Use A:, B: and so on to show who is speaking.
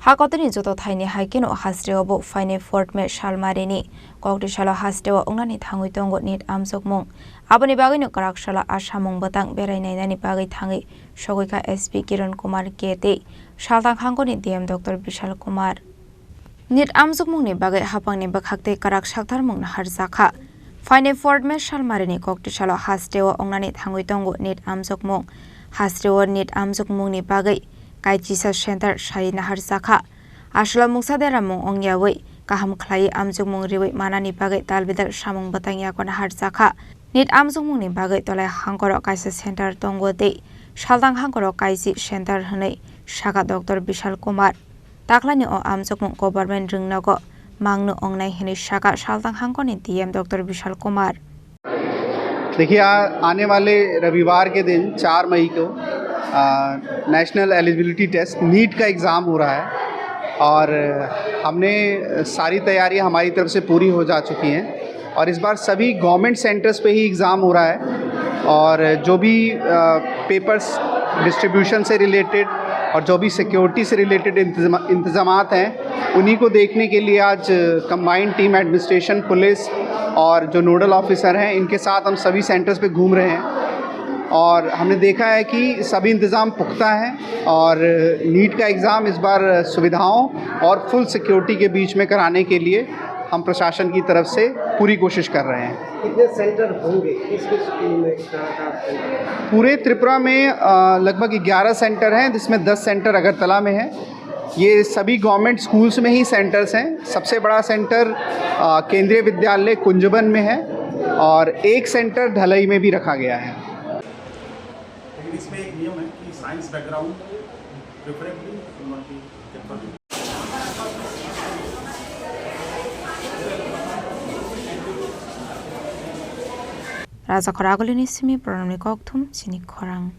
A: Hakotini joto thaini haikino hasteo bo Phainai Fort May Salmari ni Koktisalo hasteo wngnani thangwi tongo NET Amjokmung aboni bagino karakshala asamung batang berainai nani bagai thangi sogoika SP Kiran Kumar Kete saltang hangkoni DM Dr. Vishal Kumar NET Amjokmung ni bagai hapangni bakhakte karak saktarmung na harjaka Phainai Fort May Salmari ni Koktisalo hasteo wngnani thangwi tongo NET Amjokmung hasteo NET Amjokmung ni bagai Kaijisa Center Shai Nahar Sakha Ashla Mungsadera Mung Ongyawi Kaham Klai Amjokmung Riwi Manani Bagai Talbidal Shamung Batangya Kon Har Sakha NET Amjokmung ni Bagai Tolai Hangkoro Kaisa Center Tongo De Shaldang Hangkoro Kaisi Center Hne Shaka Dr. Vishal Kumar Taklani O Amjokmung Government Ringnago Mangnu Ongnai Hne Shaka Shaldang Hangkoni DM Dr. Vishal Kumar
B: देखिए आने वाले रविवार के दिन 4 मई को national eligibility test NEET का exam हो रहा है और हमने सारी तैयारियां हमारी तरफ से पूरी हो जा चुकी हैं और इस बार सभी गवर्नमेंट सेंटर्स पे ही एग्ज़ाम हो रहा है और जो भी पेपर्स डिस्ट्रीब्यूशन से रिलेटेड और जो भी सिक्योरिटी से रिलेटेड इंतज़ामात हैं उन्हीं को देखने के लिए आज कंबाइंड टीम एडमिनिस्ट्रेशन पुलिस और जो नोडल ऑफिसर हैं इनके साथ हम सभी सेंटर्स पे घूम रहे हैं और हमने देखा है कि सभी इंतज़ाम पुख्ता हैं और नीट का एग्ज़ाम इस बार सुविधाओं और फुल सिक्योरिटी के बीच में कराने के लिए हम प्रशासन की तरफ से पूरी कोशिश कर रहे हैं।
C: कितने सेंटर होंगे
B: पूरे त्रिपुरा में लगभग 11 सेंटर हैं जिसमें 10 सेंटर अगरतला में हैं। ये सभी गवर्नमेंट स्कूल्स में ही सेंटर्स हैं। सबसे बड़ा सेंटर केंद्रीय विद्यालय कुंजबन में है और एक सेंटर ढलई में भी रखा गया है।
D: लेकिन इसमें एक नियम है कि science background preferably
A: Raja Khorang Simi Pranamni Koktum Chini Khorang